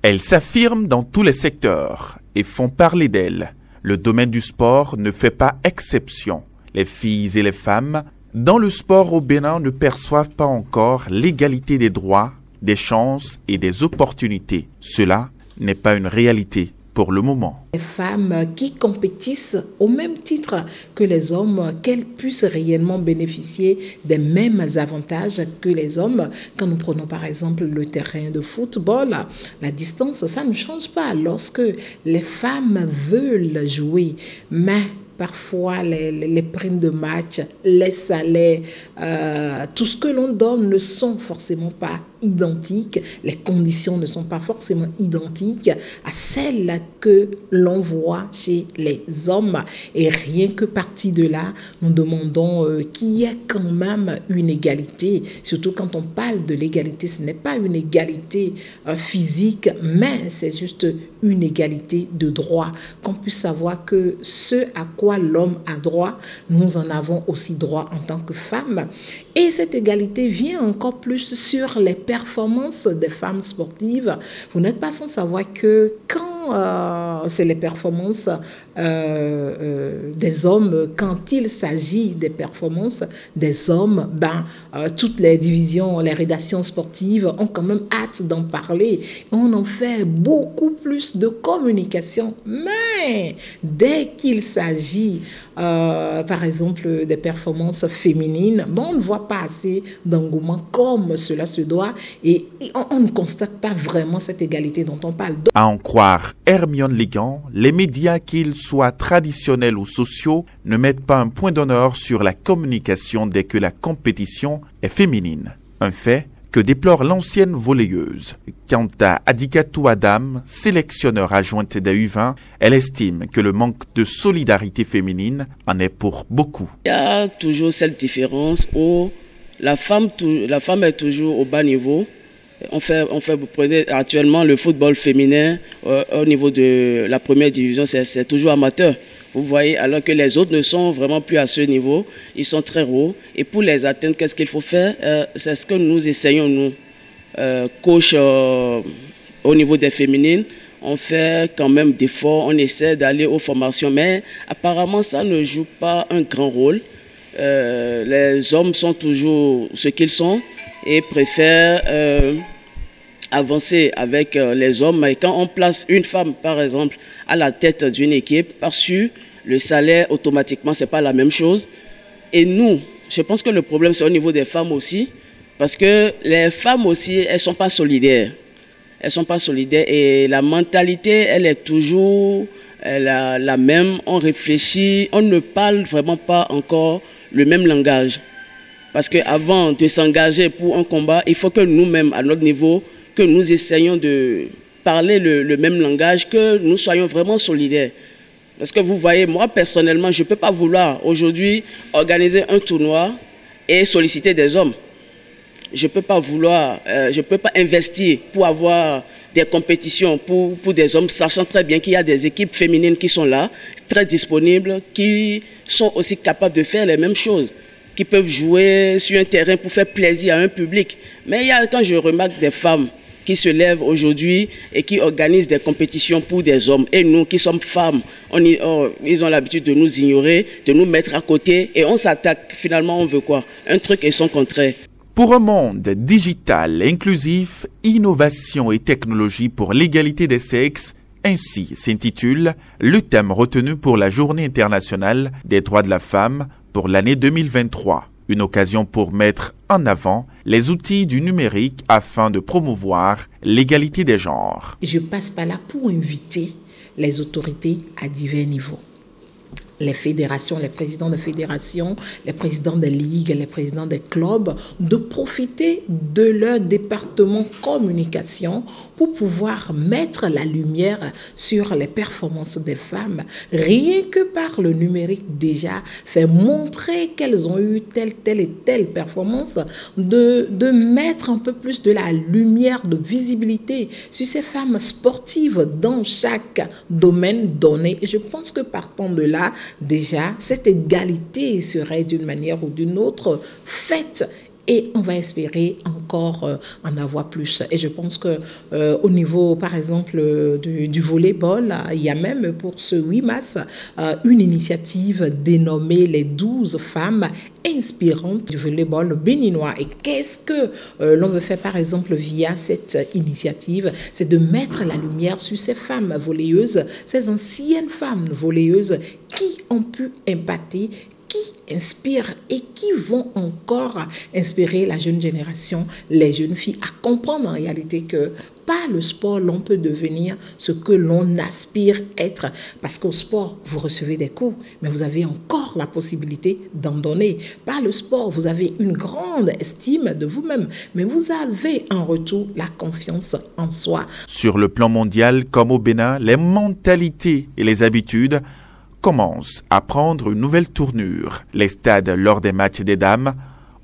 Elles s'affirment dans tous les secteurs et font parler d'elles. Le domaine du sport ne fait pas exception. Les filles et les femmes dans le sport au Bénin ne perçoivent pas encore l'égalité des droits, des chances et des opportunités. Cela n'est pas une réalité pour le moment. Les femmes qui compétissent au même titre que les hommes, qu'elles puissent réellement bénéficier des mêmes avantages que les hommes. Quand nous prenons par exemple le terrain de football, la distance, ça ne change pas lorsque les femmes veulent jouer, mais parfois, les primes de match, les salaires, tout ce que l'on donne ne sont forcément pas identiques. Les conditions ne sont pas forcément identiques à celles que l'on voit chez les hommes. Et rien que parti de là, nous demandons qu'il y ait quand même une égalité. Surtout quand on parle de l'égalité, ce n'est pas une égalité physique, mais c'est juste une égalité de droit. Qu'on puisse savoir que ce à quoi l'homme a droit, nous en avons aussi droit en tant que femmes. Et cette égalité vient encore plus sur les performances des femmes sportives. Vous n'êtes pas sans savoir que quand c'est les performances des hommes, quand il s'agit des performances des hommes, toutes les divisions, les rédactions sportives ont quand même hâte d'en parler. On en fait beaucoup plus de communication. Mais dès qu'il s'agit, par exemple, des performances féminines, on ne voit pas assez d'engouement comme cela se doit et on ne constate pas vraiment cette égalité dont on parle. À en croire Hermione Légan, les médias, qu'ils soient traditionnels ou sociaux, ne mettent pas un point d'honneur sur la communication dès que la compétition est féminine. Un fait que déplore l'ancienne volleyeuse. Quant à Adikatou Adam, sélectionneur adjointe des U20, elle estime que le manque de solidarité féminine en est pour beaucoup. Il y a toujours cette différence où la femme est toujours au bas niveau. Vous prenez actuellement le football féminin au niveau de la première division, c'est toujours amateur. Vous voyez, alors que les autres ne sont vraiment plus à ce niveau, ils sont très hauts. Et pour les atteindre, qu'est-ce qu'il faut faire? C'est ce que nous essayons, nous, coach au niveau des féminines. On fait quand même d'efforts, on essaie d'aller aux formations, mais apparemment ça ne joue pas un grand rôle. Les hommes sont toujours ce qu'ils sont et préfèrent avancer avec les hommes. Et quand on place une femme, par exemple, à la tête d'une équipe, par-dessus, le salaire, automatiquement, ce n'est pas la même chose. Et nous, je pense que le problème, c'est au niveau des femmes aussi, parce que les femmes aussi, elles ne sont pas solidaires. Elles ne sont pas solidaires et la mentalité, elle est toujours la même. On réfléchit, on ne parle vraiment pas encore le même langage. Parce qu'avant de s'engager pour un combat, il faut que nous-mêmes, à notre niveau, que nous essayions de parler le même langage, que nous soyons vraiment solidaires. Parce que vous voyez, moi personnellement, je ne peux pas vouloir aujourd'hui organiser un tournoi et solliciter des hommes. Je ne peux pas vouloir, je ne peux pas investir pour avoir des compétitions pour des hommes, sachant très bien qu'il y a des équipes féminines qui sont là, très disponibles, qui sont aussi capables de faire les mêmes choses, qui peuvent jouer sur un terrain pour faire plaisir à un public. Mais quand je remarque des femmes qui se lèvent aujourd'hui et qui organisent des compétitions pour des hommes. Et nous qui sommes femmes, ils ont l'habitude de nous ignorer, de nous mettre à côté et on s'attaque. Finalement, on veut quoi? Un truc et son contraire. Pour un monde digital, inclusif, innovation et technologie pour l'égalité des sexes, ainsi s'intitule le thème retenu pour la Journée internationale des droits de la femme pour l'année 2023. Une occasion pour mettre en avant les outils du numérique afin de promouvoir l'égalité des genres. Je passe par là pour inviter les autorités à divers niveaux. Les fédérations, les présidents de fédérations, les présidents des ligues, les présidents des clubs, de profiter de leur département communication pour pouvoir mettre la lumière sur les performances des femmes. Rien que par le numérique déjà, faire montrer qu'elles ont eu telle et telle performance, de mettre un peu plus de la lumière, de visibilité sur ces femmes sportives dans chaque domaine donné. Et je pense que partant de là, déjà, cette égalité serait d'une manière ou d'une autre faite et on va espérer encore en avoir plus. Et je pense que au niveau, par exemple, du volleyball, il y a même pour ce 8 mars une initiative dénommée les 12 femmes inspirantes du volleyball béninois. Et qu'est-ce que l'on veut faire, par exemple, via cette initiative? C'est de mettre la lumière sur ces femmes volleyeuses, ces anciennes femmes volleyeuses qui ont pu impacter, qui inspirent et qui vont encore inspirer la jeune génération, les jeunes filles, à comprendre en réalité que par le sport, l'on peut devenir ce que l'on aspire être. Parce qu'au sport, vous recevez des coups, mais vous avez encore la possibilité d'en donner. Par le sport, vous avez une grande estime de vous-même, mais vous avez en retour la confiance en soi. Sur le plan mondial, comme au Bénin, les mentalités et les habitudes commencent à prendre une nouvelle tournure. Les stades lors des matchs des dames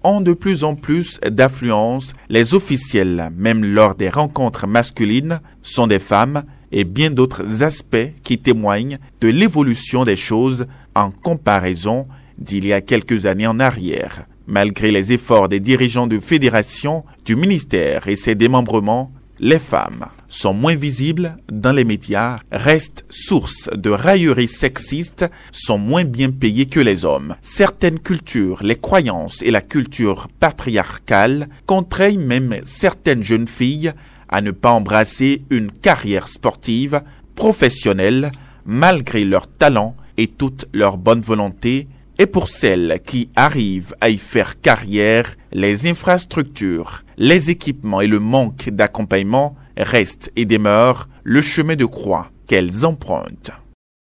ont de plus en plus d'affluence. Les officiels, même lors des rencontres masculines, sont des femmes et bien d'autres aspects qui témoignent de l'évolution des choses en comparaison d'il y a quelques années en arrière. Malgré les efforts des dirigeants de fédération, du ministère et ses démembrements, les femmes sont moins visibles dans les médias, restent source de railleries sexistes, sont moins bien payées que les hommes. Certaines cultures, les croyances et la culture patriarcale contraignent même certaines jeunes filles à ne pas embrasser une carrière sportive, professionnelle, malgré leur talent et toute leur bonne volonté. Et pour celles qui arrivent à y faire carrière, les infrastructures, les équipements et le manque d'accompagnement restent et demeurent le chemin de croix qu'elles empruntent.